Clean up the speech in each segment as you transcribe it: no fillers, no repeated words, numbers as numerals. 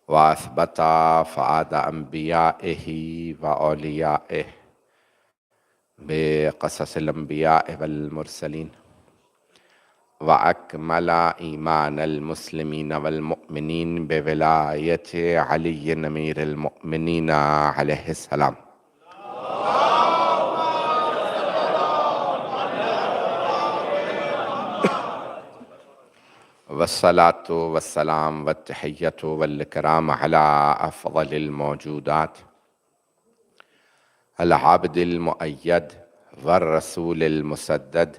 وأثبت فؤاد أنبيائه وأوليائه بقصص الأنبياء والمرسلين، وأكمل إيمان المسلمين والمؤمنين بولاية علي أمير المؤمنين عليه السلام. والصلاة والسلام والتحية والإكرام على أفضل الموجودات، العبد المؤيد والرسول المسدد،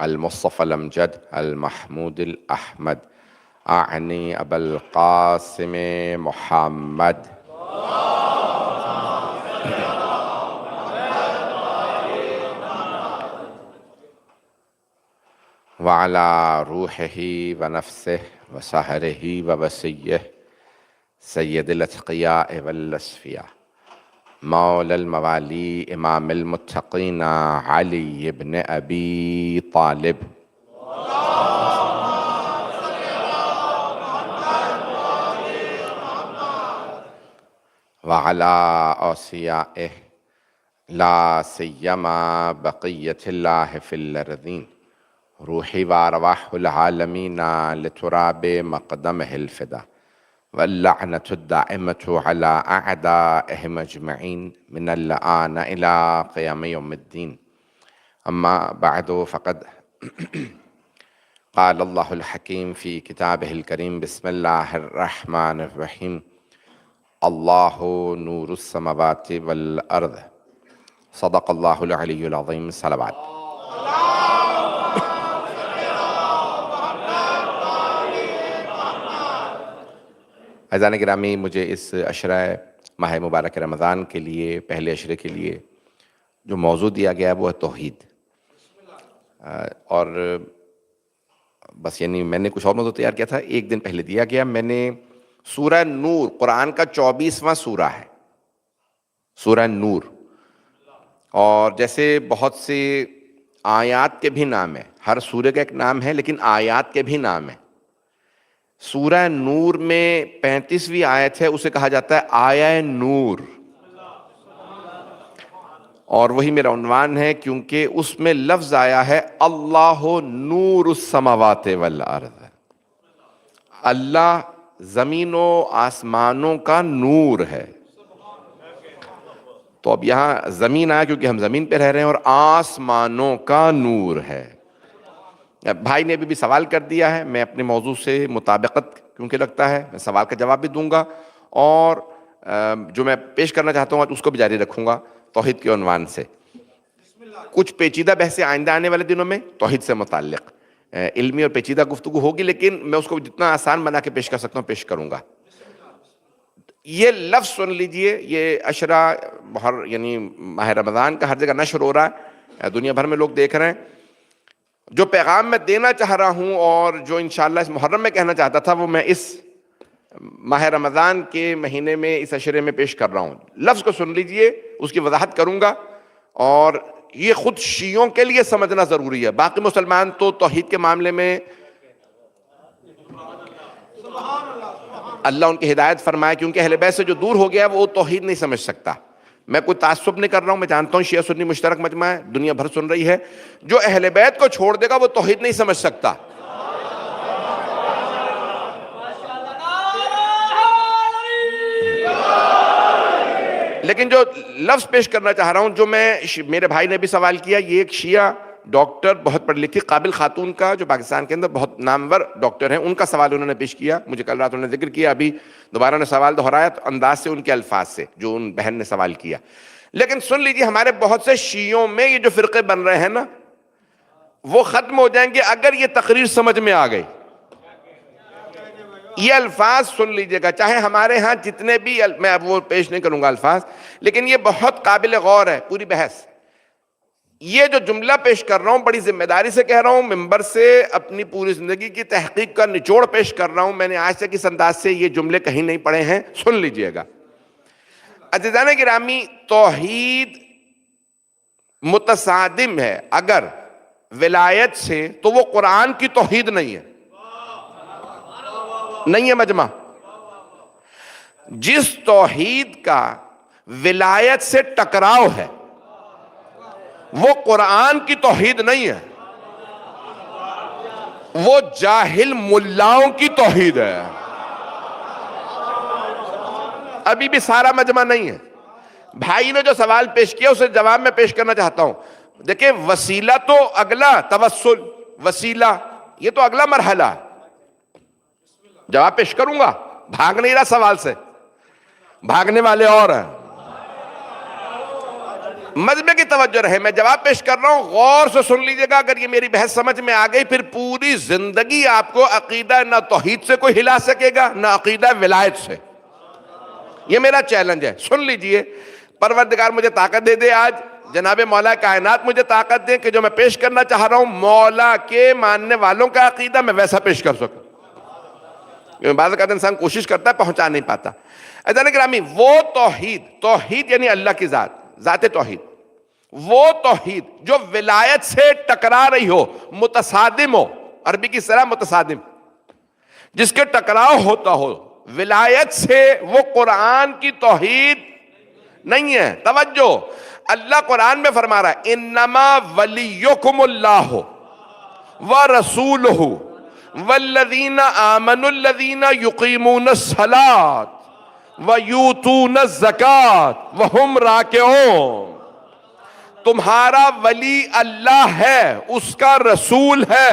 المصطفى الأمجد المحمود الأحمد، أعني أبا القاسم محمد وعلى روحه ونفسه وسهره ووسيه سيد الأتقياء والأصفياء، مولى الموالي إمام المتقين علي بن أبي طالب، وعلى أوصيائه لا سيما بقية الله في الأرضين، روحي وأرواح العالمين لتراب مقدمه الفدا، واللعنة الدائمة على أعدائهم أجمعين من الآن إلى قيام يوم الدين. أما بعد، فقد قال الله الحكيم في كتابه الكريم: بسم الله الرحمن الرحيم، الله نور السماوات والأرض، صدق الله العلي العظيم. صلوات. عزیزان گرامی، مجھے اس عشرہ ماہ مبارک رمضان کے لیے، پہلے عشرے کے لیے جو موضوع دیا گیا ہے وہ ہے توحید. اور بس یعنی میں نے کچھ اور موضوع تیار کیا تھا، ایک دن پہلے دیا گیا. میں نے سورہ نور، قرآن کا 24واں سورہ ہے سورہ نور، اور جیسے بہت سے آیات کے بھی نام ہیں، ہر سورہ کا ایک نام ہے لیکن آیات کے بھی نام ہیں. سورہ نور میں 35ویں آیت ہے، اسے کہا جاتا ہے آیہ نور، اور وہی میرا عنوان ہے کیونکہ اس میں لفظ آیا ہے اللہ نور السماوات والارض، اللہ زمین و آسمانوں کا نور ہے. تو اب یہاں زمین آیا کیونکہ ہم زمین پہ رہ رہے ہیں، اور آسمانوں کا نور ہے. بھائی نے بھی سوال کر دیا ہے، میں اپنے موضوع سے مطابقت کیونکہ لگتا ہے میں سوال کا جواب بھی دوں گا، اور جو میں پیش کرنا چاہتا ہوں اس کو بھی جاری رکھوں گا توحید کے عنوان سے. کچھ پیچیدہ بحثیں آئندہ آنے والے دنوں میں توحید سے متعلق علمی اور پیچیدہ گفتگو ہوگی، لیکن میں اس کو جتنا آسان بنا کے پیش کر سکتا ہوں پیش کروں گا. یہ لفظ سن لیجئے، یہ عشرہ یعنی ماہ رمضان کا ہر جگہ نشر ہو رہا ہے، دنیا بھر میں لوگ دیکھ رہے ہیں. جو پیغام میں دینا چاہ رہا ہوں اور جو انشاءاللہ اس محرم میں کہنا چاہتا تھا، وہ میں اس ماہ رمضان کے مہینے میں اس عشرے میں پیش کر رہا ہوں. لفظ کو سن لیجئے، اس کی وضاحت کروں گا، اور یہ خود شیعوں کے لیے سمجھنا ضروری ہے. باقی مسلمان تو توحید کے معاملے میں اللہ ان کی ہدایت فرمائے، کیونکہ اہل بیت سے جو دور ہو گیا وہ توحید نہیں سمجھ سکتا. میں کوئی تعصب نہیں کر رہا ہوں، میں جانتا ہوں شیعہ سنی مشترک مجمع ہے، دنیا بھر سن رہی ہے. جو اہل بیت کو چھوڑ دے گا وہ توحید نہیں سمجھ سکتا. لیکن جو لفظ پیش کرنا چاہ رہا ہوں، جو میرے بھائی نے بھی سوال کیا، یہ ایک شیعہ ڈاکٹر، بہت پڑھی لکھی قابل خاتون کا، جو پاکستان کے اندر بہت نامور ڈاکٹر ہیں، ان کا سوال انہوں نے پیش کیا. مجھے کل رات انہوں نے ذکر کیا، ابھی دوبارہ نے سوال دہرایا تو انداز سے ان کے الفاظ سے جو ان بہن نے سوال کیا. لیکن سن لیجیے، ہمارے بہت سے شیعوں میں یہ جو فرقے بن رہے ہیں نا، وہ ختم ہو جائیں گے اگر یہ تقریر سمجھ میں آ گئی. یہ الفاظ سن لیجئے گا، چاہے ہمارے ہاں جتنے بھی، میں اب وہ پیش نہیں کروں گا الفاظ، لیکن یہ بہت قابل غور ہے پوری بحث. یہ جو جملہ پیش کر رہا ہوں بڑی ذمہ داری سے کہہ رہا ہوں، ممبر سے اپنی پوری زندگی کی تحقیق کا نچوڑ پیش کر رہا ہوں. میں نے آج تک اس انداز سے یہ جملے کہیں نہیں پڑھے ہیں، سن لیجئے گا. عزیزان گرامی، توحید متصادم ہے اگر ولایت سے، تو وہ قرآن کی توحید نہیں ہے، نہیں ہے مجمع. جس توحید کا ولایت سے ٹکراؤ ہے وہ قرآن کی توحید نہیں ہے، وہ جاہل ملاؤں کی توحید ہے۔ ابھی بھی سارا مجمع نہیں ہے۔ بھائی نے جو سوال پیش کیا اسے جواب میں پیش کرنا چاہتا ہوں۔ دیکھیں وسیلہ تو اگلا، توسل وسیلہ یہ تو اگلا مرحلہ ہے، جواب پیش کروں گا، بھاگ نہیں رہا سوال سے، بھاگنے والے اور ہیں۔ مجمع کی توجہ رہے، میں جواب پیش کر رہا ہوں، غور سے سن لیجئے گا۔ اگر یہ میری بحث سمجھ میں آ گئی پھر پوری زندگی آپ کو عقیدہ نہ توحید سے کوئی ہلا سکے گا نہ عقیدہ ولایت سے۔ یہ میرا چیلنج ہے، سن لیجئے۔ پروردگار مجھے طاقت دے دے آج، جناب مولا کائنات مجھے طاقت دے کہ جو میں پیش کرنا چاہ رہا ہوں مولا کے ماننے والوں کا عقیدہ میں ویسا پیش کر سکوں۔ بعض اوقات انسان کوشش کرتا ہے پہنچا نہیں پاتا۔ عزیزان گرامی، وہ توحید یعنی اللہ کی ذات توحید، وہ توحید جو ولایت سے ٹکرا رہی ہو، متصادم ہو، عربی کی اصطلاح متصادم، جس کے ٹکراؤ ہوتا ہو ولایت سے، وہ قرآن کی توحید نہیں ہے۔ توجہ، اللہ قرآن میں فرما رہا ہے انما ولیکم اللہ ورسولہ والذین آمنوا الذین یقیمون الصلاۃ ویؤتون الزکاۃ وہم راکعون۔ تمہارا ولی اللہ ہے، اس کا رسول ہے،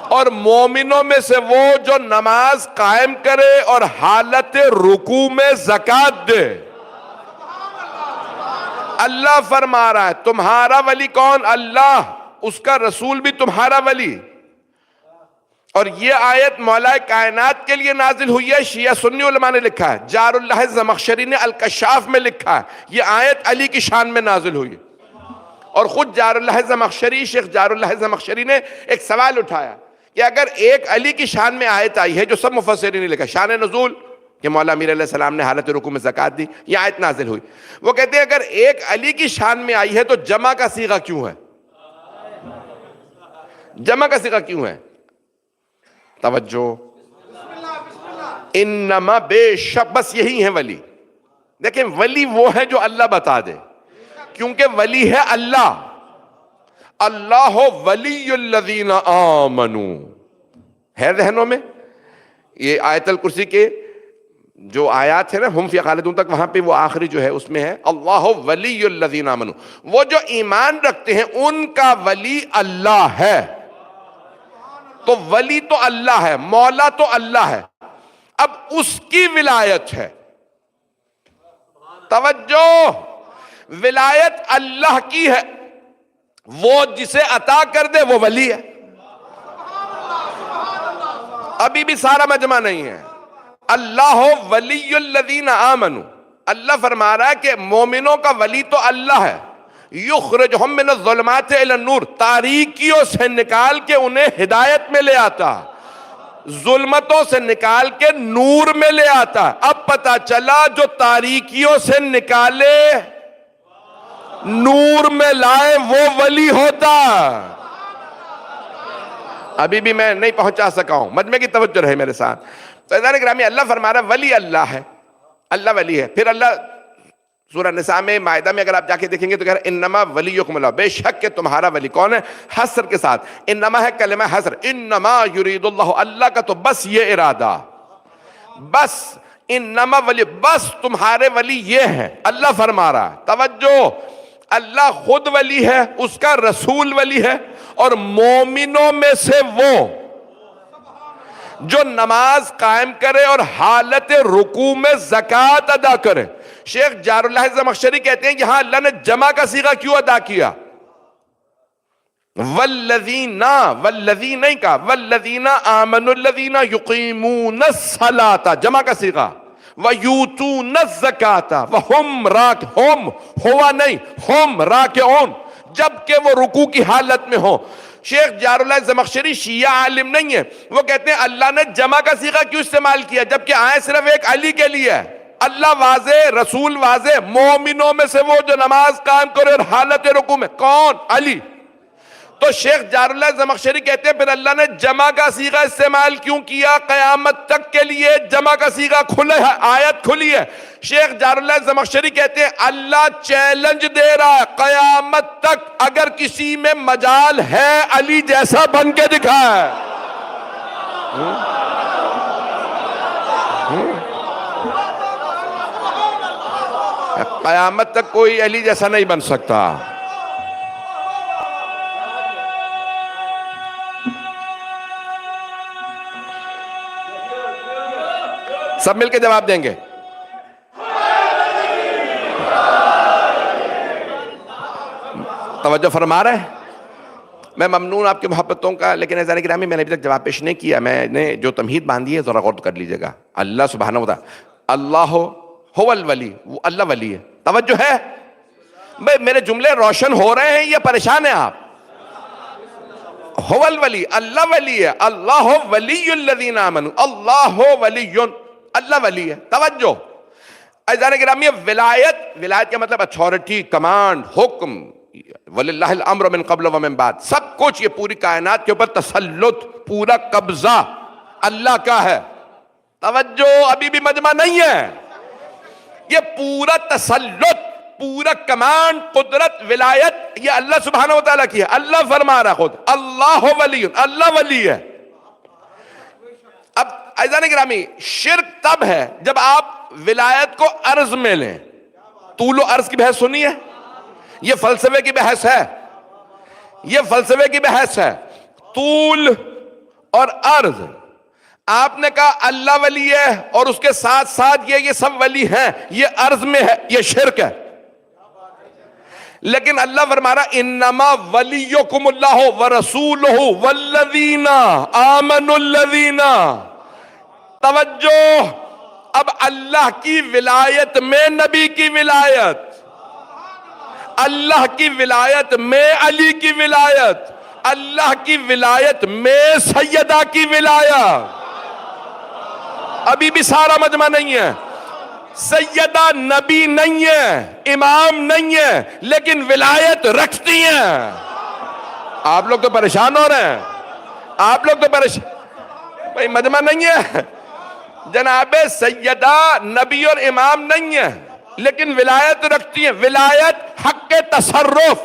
اور مومنوں میں سے وہ جو نماز قائم کرے اور حالت رکوع میں زکوٰۃ دے۔ اللہ فرما رہا ہے تمہارا ولی کون؟ اللہ، اس کا رسول بھی تمہارا ولی۔ اور یہ آیت مولا کائنات کے لیے نازل ہوئی ہے، شیعہ سنی علماء نے لکھا ہے، جار اللہ زمخشری نے الکشاف میں لکھا ہے یہ آیت علی کی شان میں نازل ہوئی ہے۔ اور خود جار اللہ زمخشری، شیخ جار اللہ زمخشری نے ایک سوال اٹھایا کہ اگر ایک علی کی شان میں آیت آئی ہے، جو سب مفسرین نے لکھا شان نزول کہ مولا امیر علیہ السلام نے حالت رکوع میں زکوٰۃ دی، یہ آیت نازل ہوئی، وہ کہتے ہیں اگر ایک علی کی شان میں آئی ہے تو جمع کا صیغہ کیوں ہے؟ جمع کا صیغہ کیوں ہے؟ توجہ، انما، بے شک، بس یہی ہے ولی۔ دیکھیں ولی وہ ہے جو اللہ بتا دے، کیونکہ ولی ہے اللہ، اللہ ولی الذین آمنوا ہے ذہنوں میں۔ یہ آیت الکرسی کے جو آیات ہے نا، ہم فی خالدون تک، وہاں پہ وہ آخری جو ہے اس میں ہے اللہ ولی الذین آمنوا، وہ جو ایمان رکھتے ہیں ان کا ولی اللہ ہے۔ تو ولی تو اللہ ہے، مولا تو اللہ ہے، اب اس کی ولایت ہے۔ توجہ، ولایت اللہ کی ہے، وہ جسے عطا کر دے وہ ولی ہے۔ ابھی بھی سارا مجمع نہیں ہے۔ اللہ ولی الذین آمنوا، اللہ فرما رہا ہے کہ مومنوں کا ولی تو اللہ ہے، یخرجہم من الظلمات الی النور، تاریکیوں سے نکال کے انہیں ہدایت میں لے آتا، ظلمتوں سے نکال کے نور میں لے آتا۔ اب پتا چلا جو تاریکیوں سے نکالے نور میں لائے وہ ولی ہوتا۔ ابھی بھی میں نہیں پہنچا سکا ہوں، مجمع کی توجہ رہے میرے ساتھ۔ تو عزیزان گرامی، اللہ فرما رہا ہے ولی اللہ ہے، اللہ ولی ہے۔ پھر اللہ سورہ نساء میں، مائدہ میں اگر آپ جا کے دیکھیں گے تو کہہ رہا ہے انما ولیکم اللہ، بے شک کہ تمہارا ولی کون ہے؟ حصر کے ساتھ، انما ہے کلمہ حصر، انما یرید اللہ، اللہ کا تو بس یہ ارادہ، بس انما ولی، بس تمہارے ولی یہ ہیں۔ اللہ فرما رہا ہے، توجہ، اللہ خود ولی ہے، اس کا رسول ولی ہے، اور مومنوں میں سے وہ جو نماز قائم کرے اور حالت رکوع میں زکوٰۃ ادا کرے۔ شیخ جار اللہ زمخشری کہتے ہیں یہاں اللہ نے جمع کا صیغہ کیوں ادا کیا؟ والذین، والذین نہیں کہا، والذین آمنوا الذین یقیمون الصلاۃ، جمع کا صیغہ، ویؤتون الزکاۃ وہم راکعون، ہوا نہیں، ہم راکعون، جبکہ وہ رکوع کی حالت میں ہوں۔ شیخ جار اللہ زمخشری شیعہ عالم نہیں ہے، وہ کہتے ہیں اللہ نے جمع کا صیغہ کیوں استعمال کیا جبکہ آئے صرف ایک علی کے لیے ہے؟ اللہ واضح، رسول واضح، مومنوں میں سے وہ جو نماز قائم کرے اور حالت رکوع میں، کون؟ علی۔ تو شیخ جار اللہ زمخشری کہتے ہیں پھر اللہ نے جمع کا صیغہ استعمال کیوں کیا؟ قیامت تک کے لیے جمع کا صیغہ کھلا ہے، آیت کھلی ہے۔ شیخ جار اللہ زمخشری کہتے ہیں اللہ چیلنج دے رہا ہے قیامت تک اگر کسی میں مجال ہے علی جیسا بن کے دکھائے۔ قیامت تک کوئی علی جیسا نہیں بن سکتا۔ سب مل کے جواب دیں گے۔ توجہ فرما رہے ہیں؟ میں ممنون آپ کی محبتوں کا، لیکن عزیزان گرامی میں نے ابھی تک جواب پیش نہیں کیا۔ میں نے جو تمہید باندھی ہے ذرا غور کر لیجئے گا۔ اللہ سبحانہ وتعالی اللہ هو الولی، وہ اللہ ولی ہے۔ توجہ ہے؟ میرے جملے روشن ہو رہے ہیں یا پریشان ہیں آپ؟ هو الولی، اللہ ولی ہے۔ اللہ ولی الذین آمنوا، اللہ ولی، اللہ ولی ہے۔ توجہ عزیزان گرامی، ولایت کا مطلب اتھارٹی، کمانڈ، حکم، وَلِلَّهِ الْأَمْرُ مِن قَبْلُ وَمِن بَعْدُ، سب کچھ، یہ پوری کائنات کے اوپر تسلط، پورا قبضہ اللہ کا ہے۔ توجہ، ابھی بھی مجمع نہیں ہے۔ یہ پورا تسلط، پورا کمانڈ، قدرت، ولایت یہ اللہ سبحانہ وتعالیٰ کی ہے۔ اللہ فرما رہا خود، اللہ ولی، اللہ ولی ہے۔ اب عزیزان گرامی، شرک تب ہے جب آپ ولایت کو عرض میں لیں۔ طول و عرض کی بحث سنی ہے؟ یہ فلسفے کی بحث ہے، یہ فلسفے کی بحث ہے۔ طول اور عرض، آپ نے کہا اللہ ولی ہے اور اس کے ساتھ ساتھ یہ سب ولی ہیں، یہ عرض میں ہے، یہ شرک ہے۔ لیکن اللہ فرما رہا انما ولیکم اللہ ورسولہ والذین آمنوا الذین۔ توجہ، اب اللہ کی ولایت میں نبی کی ولایت، اللہ کی ولایت میں علی کی ولایت، اللہ کی ولایت میں سیدہ کی ولایت۔ ابھی بھی سارا مجمع نہیں ہے۔ سیدہ نبی نہیں ہے، امام نہیں ہے، لیکن ولایت رکھتی ہیں۔ آپ لوگ تو پریشان ہو رہے ہیں، آپ لوگ تو پریشان، بھئی مجمع نہیں ہے۔ جناب سیدہ نبی اور امام نہیں ہے لیکن ولایت رکھتی ہیں۔ ولایت حق تصرف۔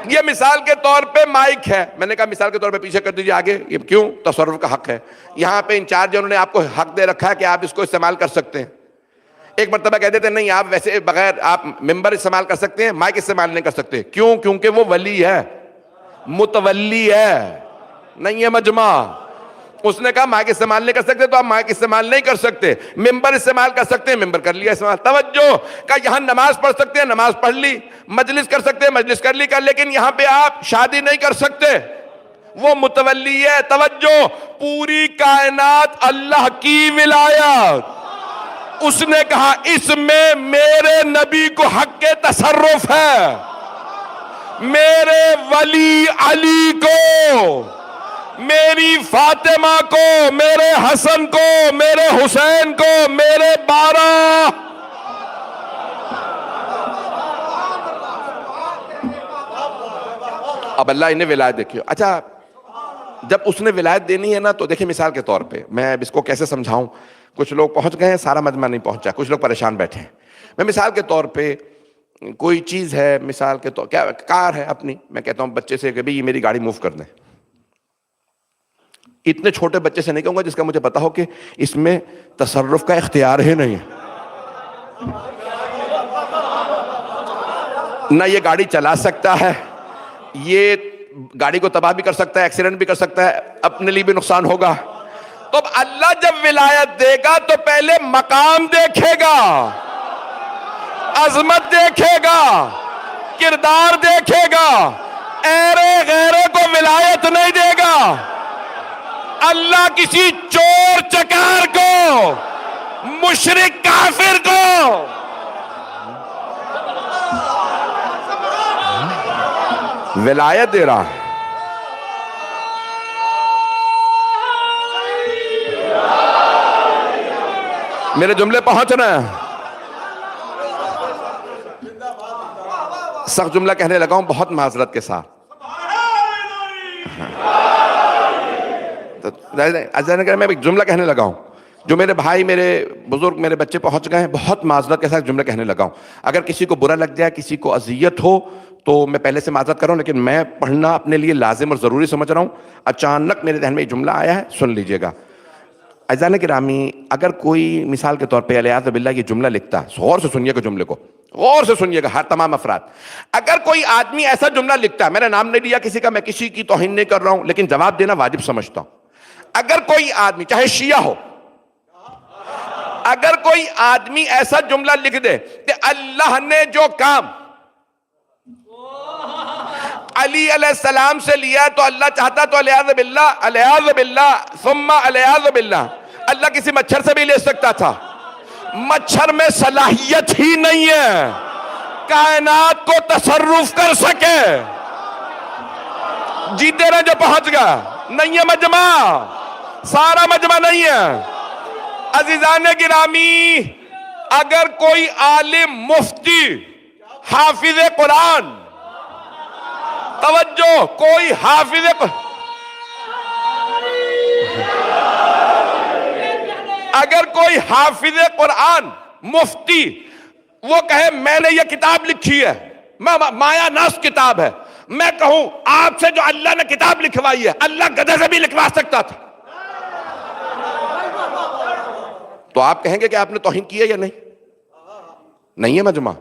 یہ مثال کے طور پہ مائک ہے، میں نے کہا مثال کے طور پہ پیچھے کر دیجئے آگے، یہ کیوں؟ تصرف کا حق ہے۔ یہاں پہ انچارج انہوں نے آپ کو حق دے رکھا ہے کہ آپ اس کو استعمال کر سکتے ہیں۔ ایک مرتبہ کہہ دیتے ہیں نہیں آپ ویسے بغیر آپ ممبر استعمال کر سکتے ہیں، مائک استعمال نہیں کر سکتے۔ کیوں؟ کیونکہ وہ ولی ہے، متولی ہے، نہیں ہے مجمع۔ اس نے کہا مائک استعمال نہیں کر سکتے تو آپ مائک استعمال نہیں کر سکتے، ممبر استعمال کر سکتے ہیں، ممبر کر لیا استعمال۔ توجہ، کہا یہاں نماز پڑھ سکتے ہیں، نماز پڑھ لی، مجلس کر سکتے ہیں، مجلس کر لی، لیکن یہاں پہ آپ شادی نہیں کر سکتے، وہ متولی ہے۔ توجہ، پوری کائنات اللہ کی ولایت۔ اس نے کہا اس میں میرے نبی کو حق کے تصرف ہے، میرے ولی علی کو، میری فاطمہ کو، میرے حسن کو، میرے حسین کو، میرے 12۔ اب اللہ انہیں ولایت دیکھیو۔ اچھا، جب اس نے ولایت دینی ہے نا تو دیکھیں مثال کے طور پہ میں اس کو کیسے سمجھاؤں۔ کچھ لوگ پہنچ گئے ہیں، سارا مجمع نہیں پہنچا، کچھ لوگ پریشان بیٹھے ہیں۔ میں مثال کے طور پہ کوئی چیز ہے، مثال کے طور کیا کار ہے اپنی، میں کہتا ہوں بچے سے کہ بھئی یہ میری گاڑی موو کر دیں۔ اتنے چھوٹے بچے سے نہیں کہوں گا جس کا مجھے پتا ہو کہ اس میں تصرف کا اختیار ہی نہیں ہے، نہ یہ گاڑی چلا سکتا ہے، یہ گاڑی کو تباہ بھی کر سکتا ہے، ایکسیڈنٹ بھی کر سکتا ہے، اپنے لیے بھی نقصان ہوگا۔ تو اب اللہ جب ولایت دے گا تو پہلے مقام دیکھے گا، عظمت دیکھے گا، کردار دیکھے گا، ایرے غیرے کو ولایت نہیں دے گا۔ اللہ کسی چور چکار کو، مشرک کافر کو ولایت دے رہا ہے۔ میرے جملے پہنچ رہے ہیں؟ سخت جملہ کہنے لگا ہوں بہت معذرت کے ساتھ. میں ایک جملہ کہنے لگا ہوں جو میرے بھائی، میرے بزرگ، میرے بچے پہنچ گئے ہیں، بہت معذرت کے ساتھ جملہ کہنے لگا ہوں. اگر کسی کو برا لگ جائے، کسی کو اذیت ہو تو میں پہلے سے معذرت کر رہا ہوں، لیکن میں پڑھنا اپنے لیے لازم اور ضروری سمجھ رہا ہوں. اچانک میرے ذہن میں یہ جملہ آیا ہے، سن لیجئے گا. عزیزان گرامی، اگر کوئی مثال کے طور پہ علیہ باللہ یہ جملہ لکھتا ہے، غور سے سنیے گا جملے کو، غور سے سنیے گا ہر تمام افراد. اگر کوئی آدمی ایسا جملہ لکھتا ہے، میں نے نام نہیں لیا کسی کا، میں کسی کی توہین نہیں کر رہا ہوں، لیکن جواب دینا واجب سمجھتا ہوں. اگر کوئی آدمی چاہے شیعہ ہو، اگر کوئی آدمی ایسا جملہ لکھ دے کہ اللہ نے جو کام علی علیہ السلام سے لیا تو اللہ چاہتا تو علیہ باللہ ثم علیہ باللہ اللہ کسی مچھر سے بھی لے سکتا تھا. مچھر میں صلاحیت ہی نہیں ہے کائنات کو تصرف کر سکے. جیتے رہے جو پہنچ گیا. نہیں ہے مجمع، سارا مجمع نہیں ہے. عزیزان گرامی، اگر کوئی عالم، مفتی، حافظ قرآن، توجہ، کوئی حافظ اگر کوئی حافظ قرآن، مفتی، وہ کہے میں نے یہ کتاب لکھی ہے، مایا ناس کتاب ہے، میں کہوں آپ سے جو اللہ نے کتاب لکھوائی ہے اللہ گدھے سے بھی لکھوا سکتا تھا، تو آپ کہیں گے کہ آپ نے توہین کی ہے یا نہیں؟ نہیں ہے مجمع.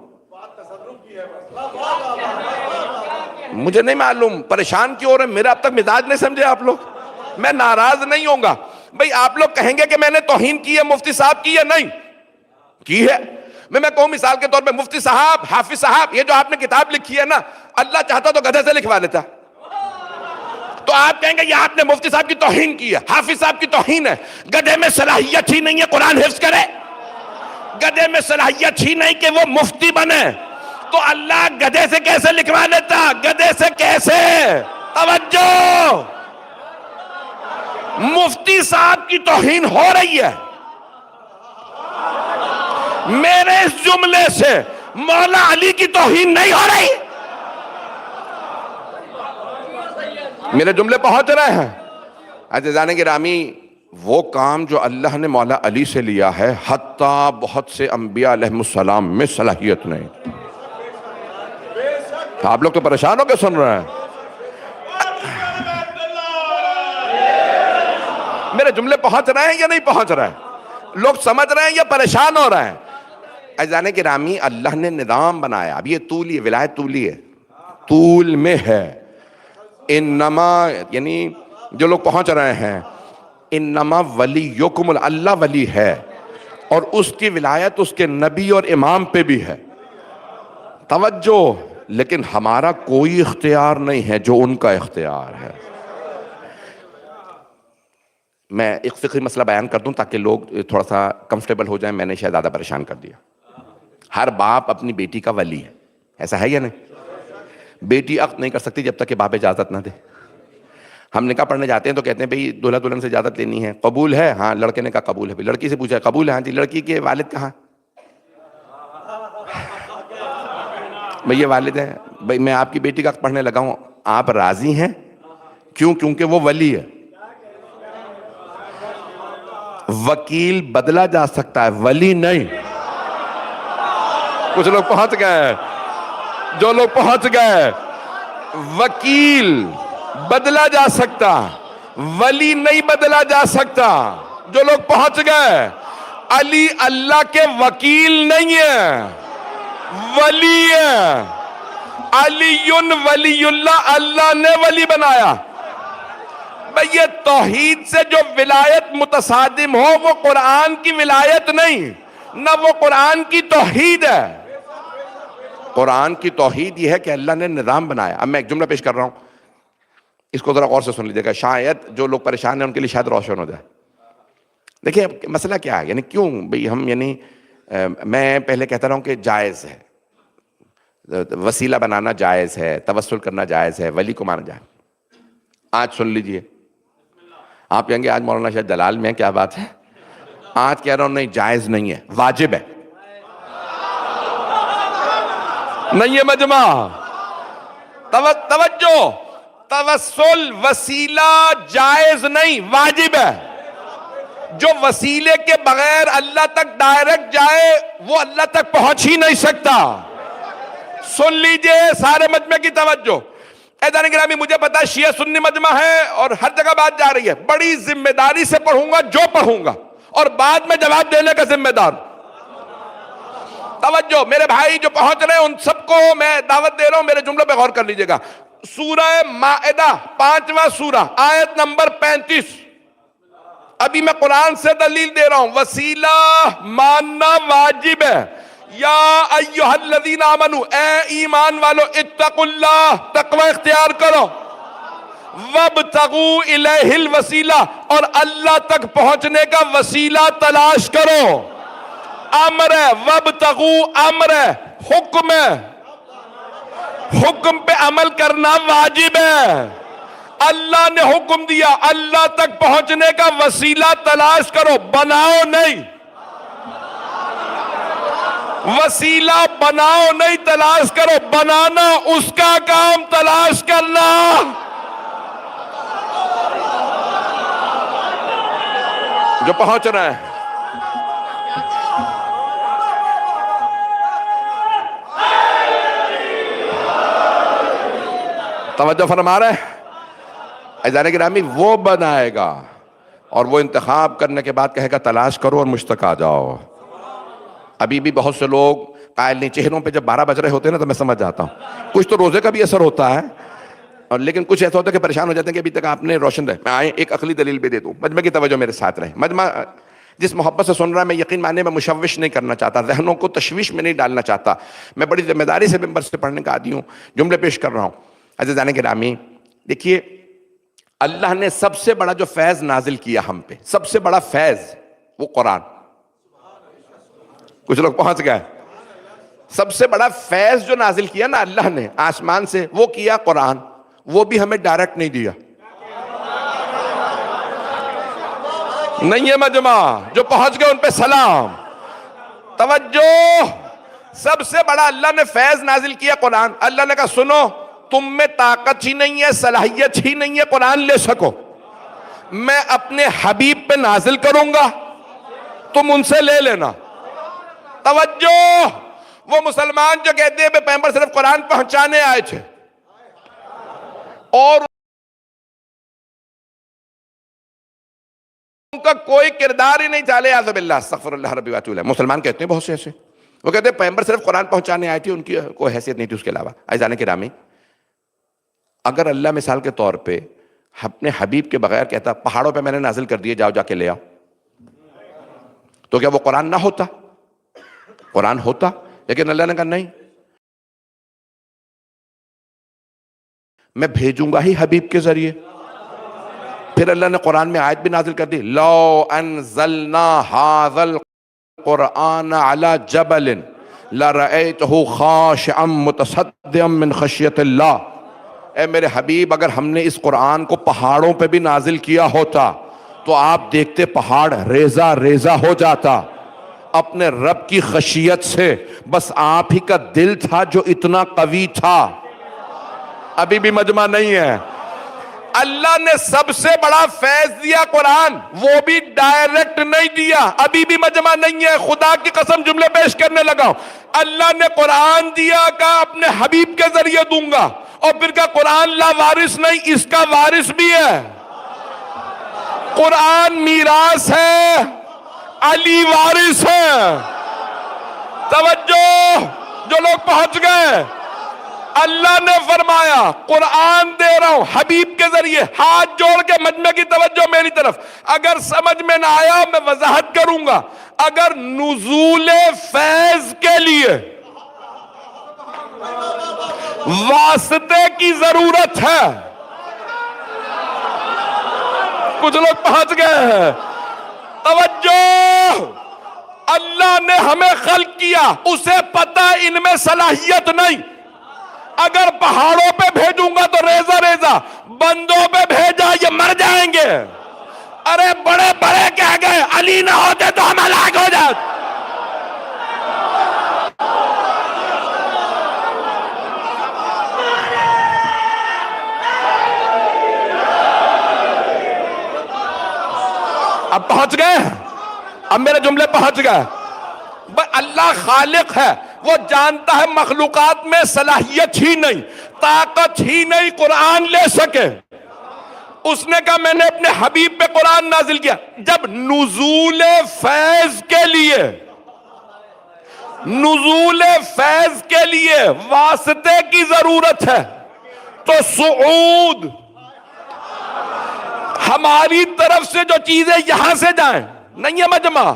مجھے نہیں معلوم پریشان کیوں ہو رہے ہیں، میرا اب تک مزاج نہیں سمجھے آپ لوگ. میں ناراض نہیں ہوں گا بھئی، آپ لوگ کہیں گے کہ میں نے توہین کی ہے مفتی صاحب کی یا نہیں کی ہے. میں کہوں مثال کے طور پہ مفتی صاحب، حافظ صاحب، یہ جو آپ نے کتاب لکھی ہے نا، اللہ چاہتا تو گدھے سے لکھوا لیتا. تو آپ کہیں گے یہ آپ نے مفتی صاحب کی توہین کی ہے، حافظ صاحب کی توہین ہے. گدھے میں صلاحیت ہی نہیں ہے قرآن حفظ کرے، گدھے میں صلاحیت ہی نہیں کہ وہ مفتی بنے، تو اللہ گدھے سے کیسے لکھوا لیتا؟ گدھے سے کیسے؟ توجہ، مفتی صاحب کی توہین ہو رہی ہے. میرے اس جملے سے مولا علی کی توہین نہیں ہو رہی. میرے جملے پہنچ رہے ہیں. عزیزان گرامی، وہ کام جو اللہ نے مولا علی سے لیا ہے حتیٰ بہت سے انبیاء علیہ السلام میں صلاحیت نہیں. آپ لوگ تو پریشان ہو کے سن رہے ہیں. میرے جملے پہنچ رہے ہیں یا نہیں پہنچ رہے ہیں؟ لوگ سمجھ رہے ہیں یا پریشان ہو رہے ہیں؟ عزیزان گرامی، اللہ نے نظام بنایا. اب یہ طولی ولایت طولی ہے، طول میں ہے. انما یعنی جو لوگ پہنچ رہے ہیں، انما ولیکم اللہ ولی ہے، اور اس کی ولایت اس کے نبی اور امام پہ بھی ہے. توجہ، لیکن ہمارا کوئی اختیار نہیں ہے جو ان کا اختیار ہے. میں ایک فقہی مسئلہ بیان کر دوں تاکہ لوگ تھوڑا سا کمفرٹیبل ہو جائیں. میں نے شاید زیادہ پریشان کر دیا. ہر باپ اپنی بیٹی کا ولی ہے، ایسا ہے یا نہیں؟ بیٹی عقد نہیں کر سکتی جب تک کہ باپ اجازت نہ دے. ہم نکاح پڑھنے جاتے ہیں تو کہتے ہیں بھئی دولہا دلہن سے اجازت لینی ہے، قبول ہے؟ ہاں. لڑکے نے کہا قبول ہے. لڑکی سے پوچھا قبول ہے؟ ہاں جی. لڑکی کے والد کہاں؟ بھئی یہ والد ہے. بھئی میں آپ کی بیٹی کا عقد پڑھنے لگا ہوں، آپ راضی ہیں؟ کیوں؟ کیونکہ وہ ولی ہے. وکیل بدلا جا سکتا ہے، ولی نہیں. کچھ لوگ پہنچ گئے، جو لوگ پہنچ گئے. وکیل بدلا جا سکتا، ولی نہیں بدلا جا سکتا. جو لوگ پہنچ گئے. علی اللہ کے وکیل نہیں ہے، ولی ہے. علی ولی اللہ، اللہ نے ولی بنایا. بھئی یہ توحید سے جو ولایت متصادم ہو وہ قرآن کی ولایت نہیں، نہ وہ قرآن کی توحید ہے. قرآن کی توحید یہ ہے کہ اللہ نے نظام بنایا. اب میں ایک جملہ پیش کر رہا ہوں، اس کو ذرا غور سے سن لیجیے گا، شاید جو لوگ پریشان ہیں ان کے لیے شاید روشن ہو جائے. دیکھیں مسئلہ کیا ہے، یعنی کیوں بھئی ہم میں پہلے کہتا رہا ہوں کہ جائز ہے، وسیلہ بنانا جائز ہے، توسل کرنا جائز ہے، ولی کو مانا جائے. آج سن لیجئے، آپ کہیں گے آج مولانا شاید دلال میں کیا بات ہے. آج کہہ رہا ہوں نہیں، جائز نہیں ہے، واجب ہے. نہیں ہے مجمع. توجہ, توسل وسیلہ جائز نہیں, واجب ہے. جو وسیلے کے بغیر اللہ تک ڈائریکٹ جائے وہ اللہ تک پہنچ ہی نہیں سکتا. سن لیجئے سارے مجمع کی توجہ. ایدان گرامی, مجھے پتا شیعہ سنی مجمع ہے اور ہر جگہ بات جا رہی ہے, بڑی ذمہ داری سے پڑھوں گا جو پڑھوں گا, اور بعد میں جواب دینے کا ذمہ دار. توجہ میرے بھائی جو پہنچ رہے ہیں ان سب کو میں دعوت دے رہا ہوں, میرے جملوں پہ غور کر لیجئے گا. سورہ مائدہ 5واں سورہ آیت نمبر 35. ابھی میں قرآن سے دلیل دے رہا ہوں, وسیلہ ماننا واجب ہے. یا ایہا الذین آمنو, اے ایمان والو, اتقوا اللہ, تقوی اختیار کرو. وابتغوا الیہ الوسیلہ, اور اللہ تک پہنچنے کا وسیلہ تلاش کرو. امر ہے, وابتغوا امر ہے, حکم ہے, حکم پہ عمل کرنا واجب ہے. اللہ نے حکم دیا, اللہ تک پہنچنے کا وسیلہ تلاش کرو, بناؤ نہیں. وسیلہ بناؤ نہیں, تلاش کرو. بنانا اس کا کام, تلاش کرنا. جو پہنچ رہے ہیں توجہ فرما رہے ہیں عزیزان گرامی, وہ بنائے گا اور وہ انتخاب کرنے کے بعد کہے گا تلاش کرو اور مجھ تک آ جاؤ. ابھی بھی بہت سے لوگ قائل نہیں, چہروں پہ جب 12 بج رہے ہوتے ہیں نا تو میں سمجھ جاتا ہوں, کچھ تو روزے کا بھی اثر ہوتا ہے, اور لیکن کچھ ایسا ہوتا ہے کہ پریشان ہو جاتے ہیں کہ ابھی تک آپ نے روشن رہے. میں آئے ایک عقلی دلیل بھی دے دوں, مجمع کی توجہ میرے ساتھ رہے. مجمع جس محبت سے سن رہا ہے, میں یقین ماننے میں مشوش نہیں کرنا چاہتا, ذہنوں کو تشویش میں نہیں ڈالنا چاہتا. میں بڑی ذمہ داری سے ممبر سے پڑھنے کا عادی ہوں, جملے پیش کر رہا ہوں. عزیزان گرامی دیکھیے, اللہ نے سب سے بڑا جو فیض نازل کیا ہم پہ, سب سے بڑا فیض وہ قرآن. کچھ لوگ پہنچ گئے. سب سے بڑا فیض جو نازل کیا نا اللہ نے آسمان سے, وہ کیا قرآن. وہ بھی ہمیں ڈائریکٹ نہیں دیا. نہیں ہے مجمع, جو پہنچ گئے ان پہ سلام. توجہ, سب سے بڑا اللہ نے فیض نازل کیا قرآن. اللہ نے کہا سنو, تم میں طاقت ہی نہیں ہے, صلاحیت ہی نہیں ہے قرآن لے سکو, میں اپنے حبیب پہ نازل کروں گا, تم ان سے لے لینا. توجہ, وہ مسلمان جو کہتے ہیں پیغمبر صرف قرآن پہنچانے آئے تھے اور ان کا کوئی کردار ہی نہیں تھا, اعوذ باللہ, استغفر اللہ ربی واتوب الیہ. مسلمان کہتے ہیں بہت سے ایسے, وہ کہتے ہیں پیغمبر صرف قرآن پہنچانے آئے تھے, ان کی کوئی حیثیت نہیں تھی اس کے علاوہ. عزیزان گرامی, اگر اللہ مثال کے طور پہ اپنے حبیب کے بغیر کہتا پہاڑوں پہ میں نے نازل کر دیے, جاؤ جا کے لے آؤ, تو کیا وہ قرآن نہ ہوتا؟ قرآن ہوتا. لیکن اللہ نے کہا نہیں, میں بھیجوں گا ہی حبیب کے ذریعے. پھر اللہ نے قرآن میں آیت بھی نازل کر دی, لو انزلنا ھذا القرآن علی جبل لرأیتہ خاشعا متصدعا من خشیۃ اللہ. اے میرے حبیب, اگر ہم نے اس قرآن کو پہاڑوں پہ بھی نازل کیا ہوتا تو آپ دیکھتے پہاڑ ریزہ ریزہ ہو جاتا اپنے رب کی خشیت سے. بس آپ ہی کا دل تھا جو اتنا قوی تھا. ابھی بھی مجمع نہیں ہے. اللہ نے سب سے بڑا فیض دیا قرآن, وہ بھی ڈائریکٹ نہیں دیا. ابھی بھی مجمع نہیں ہے, خدا کی قسم جملے پیش کرنے لگا ہوں. اللہ نے قرآن دیا, کہا اپنے حبیب کے ذریعے دوں گا, اور پھر کہا قرآن لا وارث نہیں, اس کا وارث بھی ہے. قرآن میراث ہے, علی وارث ہے. توجہ, جو لوگ پہنچ گئے, اللہ نے فرمایا قرآن دے رہا ہوں حبیب کے ذریعے. ہاتھ جوڑ کے مجمع کی توجہ میری طرف. اگر سمجھ میں نہ آیا میں وضاحت کروں گا. اگر نزول فیض کے لیے واسطے کی ضرورت ہے, کچھ لوگ پہنچ گئے ہیں. توجہ, اللہ نے ہمیں خلق کیا, اسے پتہ ان میں صلاحیت نہیں. اگر پہاڑوں پہ بھیجوں گا تو ریزہ ریزہ, بندوں پہ بھیجا یہ مر جائیں گے. ارے بڑے بڑے کہہ گئے, علی نہ ہوتے تو ہم ہلاک ہو جاتے. پہنچ گئے؟ اب میرے جملے پہنچ گئے؟ اللہ خالق ہے، وہ جانتا ہے مخلوقات میں صلاحیت ہی نہیں، طاقت ہی نہیں قرآن لے سکے۔ اس نے کہا میں نے اپنے حبیب پہ قرآن نازل کیا۔ جب نزول فیض کے لیے، نزول فیض کے لیے واسطے کی ضرورت ہے تو صعود ہماری طرف سے جو چیزیں یہاں سے جائیں نہیں ہے مجمع،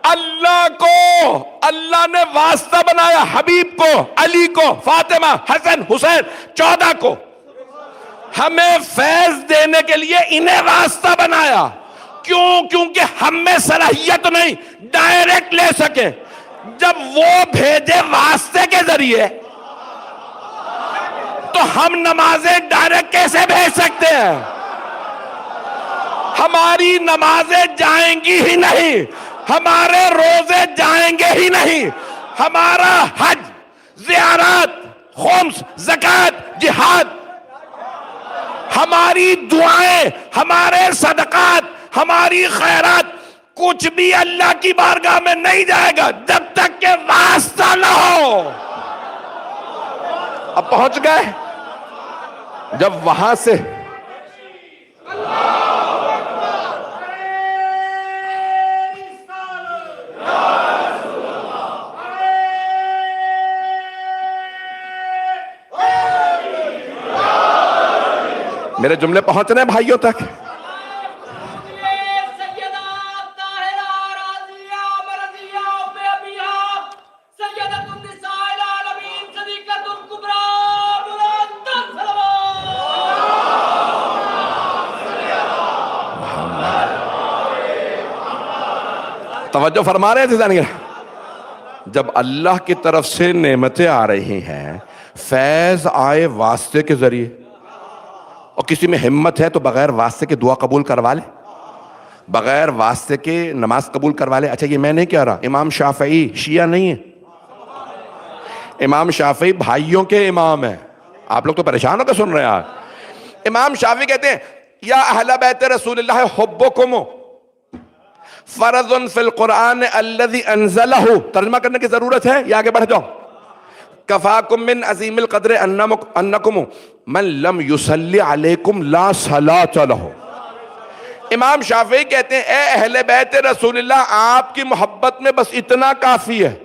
اللہ کو اللہ نے واسطہ بنایا، حبیب کو، علی کو، فاطمہ، حسن، حسین 14 کو، ہمیں فیض دینے کے لیے انہیں واسطہ بنایا۔ کیوں؟ کیونکہ ہم میں صلاحیت نہیں ڈائریکٹ لے سکے۔ جب وہ بھیجے واسطے کے ذریعے تو ہم نمازیں ڈائریکٹ کیسے بھیج سکتے ہیں؟ ہماری نمازیں جائیں گی ہی نہیں، ہمارے روزے جائیں گے ہی نہیں، ہمارا حج، زیارات، خمس، زکوٰۃ، جہاد، ہماری دعائیں، ہمارے صدقات، ہماری خیرات، کچھ بھی اللہ کی بارگاہ میں نہیں جائے گا جب تک کہ واسطہ نہ ہو۔ اب پہنچ گئے؟ جب وہاں سے میرے جملے پہنچ رہے ہیں بھائیوں تک؟ توجہ فرما رہے تھے؟ جب اللہ کی طرف سے نعمتیں آ رہی ہیں، فیض آئے واسطے کے ذریعے، اور کسی میں ہمت ہے تو بغیر واسطے کے دعا قبول کروا لے، بغیر واسطے کے نماز قبول کروا لے۔ اچھا یہ میں نہیں کہہ رہا، امام شافعی شیعہ نہیں ہے، امام شافعی بھائیوں کے امام ہیں۔ آپ لوگ تو پریشان ہو کے سن رہے ہیں آج۔ امام شافعی کہتے ہیں یا اہل بیت رسول اللہ حبکم فرض فی القرآن الذی انزلہ۔ ترجمہ کرنے کی ضرورت ہے یا آگے بڑھ جاؤ؟ کفاکم من عظیم القدر انکم من لم یصلی علیکم لا صلاۃ لہ۔ امام شافعی کہتے ہیں اے اہل بیت رسول اللہ، آپ کی محبت میں بس اتنا کافی ہے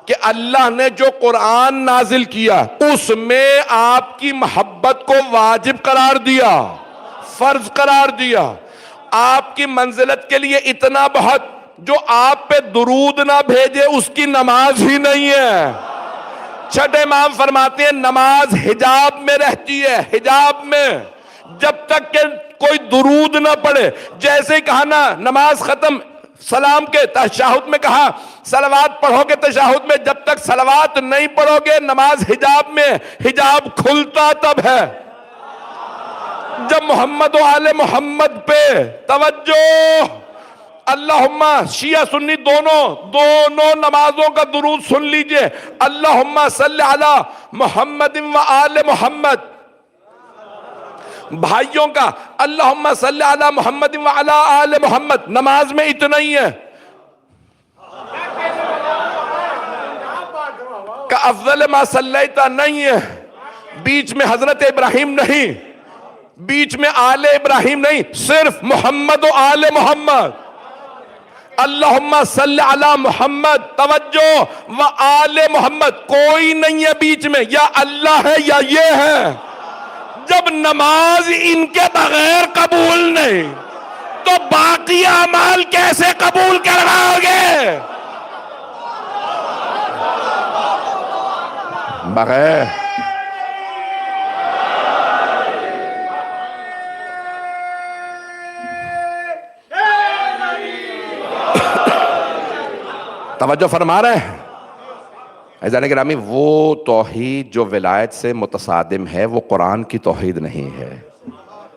کہ اللہ نے جو قرآن نازل کیا اس میں آپ کی محبت کو واجب قرار دیا، فرض قرار دیا۔ آپ کی منزلت کے لیے اتنا بہت، جو آپ پہ درود نہ بھیجے اس کی نماز ہی نہیں ہے۔ چھٹے امام فرماتے ہیں نماز حجاب میں رہتی ہے، حجاب میں، جب تک کہ کوئی درود نہ پڑے۔ جیسے کہا نا نماز ختم، سلام کے تشہد میں کہا صلوات پڑھو گے، تشہد میں جب تک صلوات نہیں پڑھو گے نماز حجاب میں، حجاب کھلتا تب ہے جب محمد و آل محمد پہ توجہ۔ اللہم، شیعہ سنی دونوں نمازوں کا درود سن لیجئے۔ اللہم صلی علی محمد و آل محمد، بھائیوں کا اللہم صلی علی محمد و علی آل محمد، نماز میں اتنا ہی ہے۔ کہ افضل ما صلیتا نہیں ہے، بیچ میں حضرت ابراہیم نہیں، بیچ میں آل ابراہیم نہیں، صرف محمد و آل محمد۔ اللہم صلی علی محمد، توجہ، و آل محمد، کوئی نہیں ہے بیچ میں، یا اللہ ہے یا یہ ہے۔ جب نماز ان کے بغیر قبول نہیں تو باقی اعمال کیسے قبول کرواؤ گے؟ بغیر توجہ فرما رہے ہیں عزیزان گرامی؟ وہ توحید جو ولایت سے متصادم ہے وہ قرآن کی توحید نہیں ہے۔